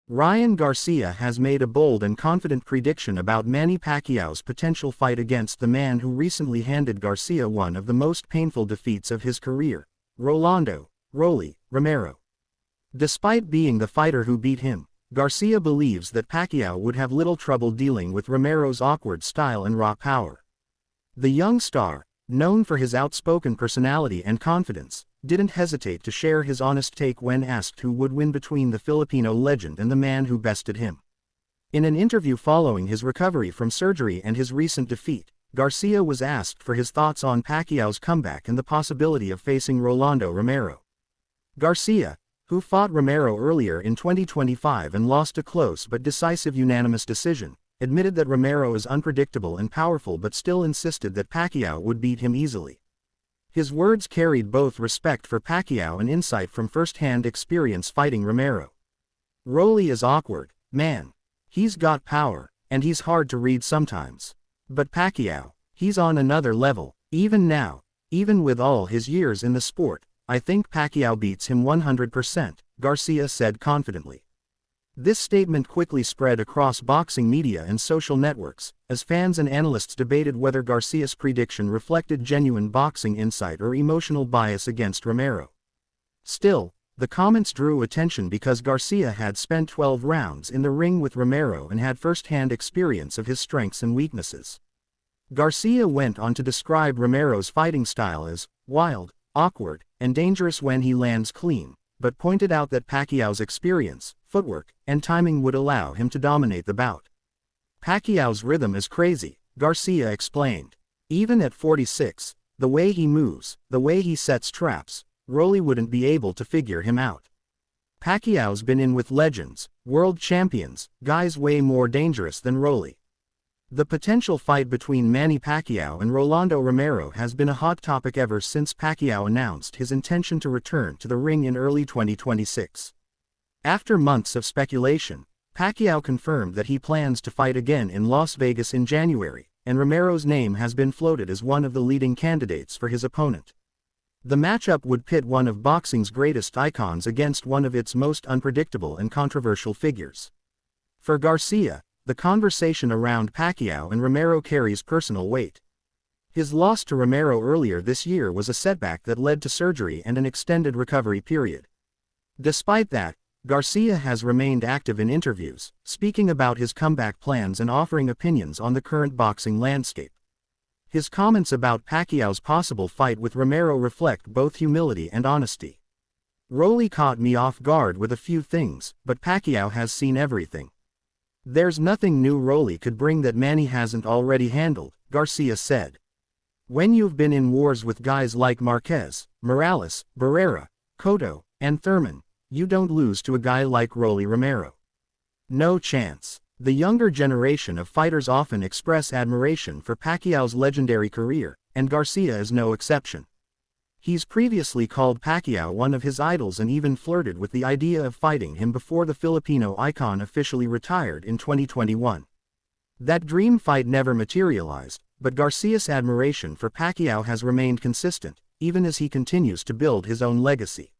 Ryan Garcia has made a bold and confident prediction about Manny Pacquiao's potential fight against the man who recently handed Garcia one of the most painful defeats of his career, Rolando Romero. Despite being the fighter who beat him, Garcia believes that Pacquiao would have little trouble dealing with Romero's awkward style and raw power. The young star, known for his outspoken personality and confidence, didn't hesitate to share his honest take when asked who would win between the Filipino legend and the man who bested him. In an interview following his recovery from surgery and his recent defeat, Garcia was asked for his thoughts on Pacquiao's comeback and the possibility of facing Rolando Romero. Garcia, who fought Romero earlier in 2025 and lost a close but decisive unanimous decision, admitted that Romero is unpredictable and powerful but still insisted that Pacquiao would beat him easily. His words carried both respect for Pacquiao and insight from first-hand experience fighting Romero. "Rolly is awkward, man. He's got power, and he's hard to read sometimes. But Pacquiao, he's on another level. Even now, even with all his years in the sport, I think Pacquiao beats him 100%, Garcia said confidently. This statement quickly spread across boxing media and social networks, as fans and analysts debated whether Garcia's prediction reflected genuine boxing insight or emotional bias against Romero. Still, the comments drew attention because Garcia had spent 12 rounds in the ring with Romero and had first-hand experience of his strengths and weaknesses. Garcia went on to describe Romero's fighting style as wild, awkward, and dangerous when he lands clean, but pointed out that Pacquiao's experience, footwork, and timing would allow him to dominate the bout. "Pacquiao's rhythm is crazy," Garcia explained. "Even at 46, the way he moves, the way he sets traps, Rolly wouldn't be able to figure him out. Pacquiao's been in with legends, world champions, guys way more dangerous than Rolly." The potential fight between Manny Pacquiao and Rolando Romero has been a hot topic ever since Pacquiao announced his intention to return to the ring in early 2026. After months of speculation, Pacquiao confirmed that he plans to fight again in Las Vegas in January, and Romero's name has been floated as one of the leading candidates for his opponent. The matchup would pit one of boxing's greatest icons against one of its most unpredictable and controversial figures. For Garcia, the conversation around Pacquiao and Romero carries personal weight. His loss to Romero earlier this year was a setback that led to surgery and an extended recovery period. Despite that, Garcia has remained active in interviews, speaking about his comeback plans and offering opinions on the current boxing landscape. His comments about Pacquiao's possible fight with Romero reflect both humility and honesty. "Rolly caught me off guard with a few things, but Pacquiao has seen everything. There's nothing new Rolly could bring that Manny hasn't already handled," Garcia said. "When you've been in wars with guys like Marquez, Morales, Barrera, Cotto, and Thurman, you don't lose to a guy like Rolly Romero. No chance." The younger generation of fighters often express admiration for Pacquiao's legendary career, and Garcia is no exception. He's previously called Pacquiao one of his idols and even flirted with the idea of fighting him before the Filipino icon officially retired in 2021. That dream fight never materialized, but Garcia's admiration for Pacquiao has remained consistent, even as he continues to build his own legacy.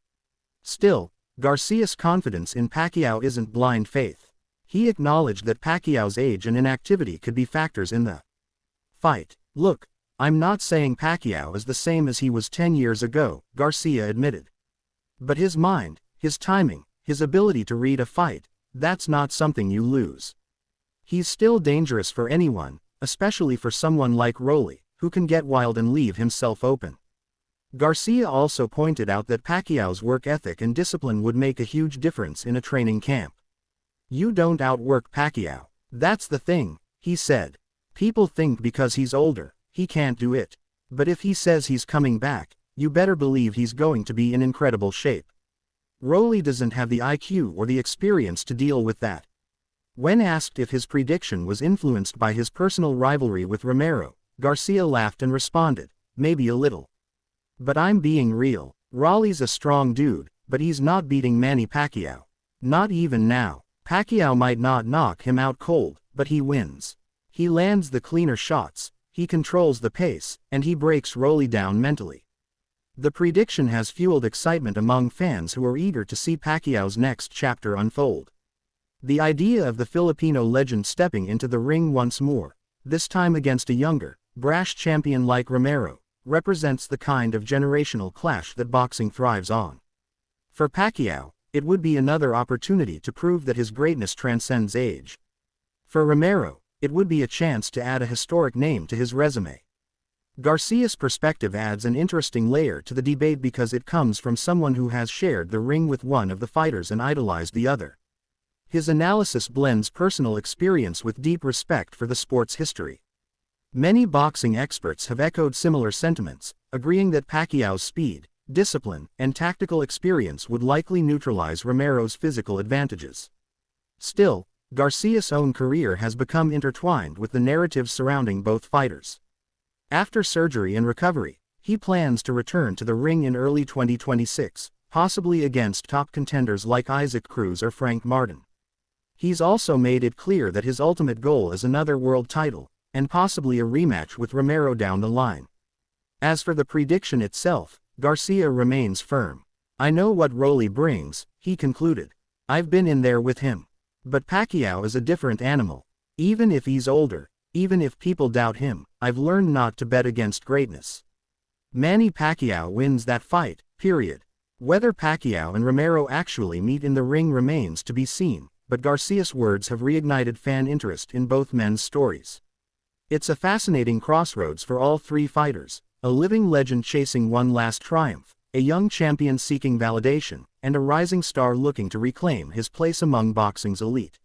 Still, Garcia's confidence in Pacquiao isn't blind faith. He acknowledged that Pacquiao's age and inactivity could be factors in the fight. "Look, I'm not saying Pacquiao is the same as he was 10 years ago," Garcia admitted. "But his mind, his timing, his ability to read a fight, that's not something you lose. He's still dangerous for anyone, especially for someone like Rolly, who can get wild and leave himself open." Garcia also pointed out that Pacquiao's work ethic and discipline would make a huge difference in a training camp. "You don't outwork Pacquiao. That's the thing," he said. "People think because he's older, he can't do it. But if he says he's coming back, you better believe he's going to be in incredible shape. Rolly doesn't have the IQ or the experience to deal with that." When asked if his prediction was influenced by his personal rivalry with Romero, Garcia laughed and responded, "Maybe a little. But I'm being real. Rolly's a strong dude, but he's not beating Manny Pacquiao. Not even now. Pacquiao might not knock him out cold, but he wins. He lands the cleaner shots, he controls the pace, and he breaks Rolly down mentally." The prediction has fueled excitement among fans who are eager to see Pacquiao's next chapter unfold. The idea of the Filipino legend stepping into the ring once more, this time against a younger, brash champion like Romero, represents the kind of generational clash that boxing thrives on. For Pacquiao, it would be another opportunity to prove that his greatness transcends age. For Romero, it would be a chance to add a historic name to his resume. Garcia's perspective adds an interesting layer to the debate because it comes from someone who has shared the ring with one of the fighters and idolized the other. His analysis blends personal experience with deep respect for the sport's history. Many boxing experts have echoed similar sentiments, agreeing that Pacquiao's speed, discipline, and tactical experience would likely neutralize Romero's physical advantages. Still, Garcia's own career has become intertwined with the narratives surrounding both fighters. After surgery and recovery, he plans to return to the ring in early 2026, possibly against top contenders like Isaac Cruz or Frank Martin. He's also made it clear that his ultimate goal is another world title, and possibly a rematch with Romero down the line. As for the prediction itself, Garcia remains firm. "I know what Rolly brings," he concluded. "I've been in there with him. But Pacquiao is a different animal. Even if he's older, even if people doubt him, I've learned not to bet against greatness." Manny Pacquiao wins that fight, period. Whether Pacquiao and Romero actually meet in the ring remains to be seen, but Garcia's words have reignited fan interest in both men's stories. It's a fascinating crossroads for all three fighters, a living legend chasing one last triumph, a young champion seeking validation, and a rising star looking to reclaim his place among boxing's elite.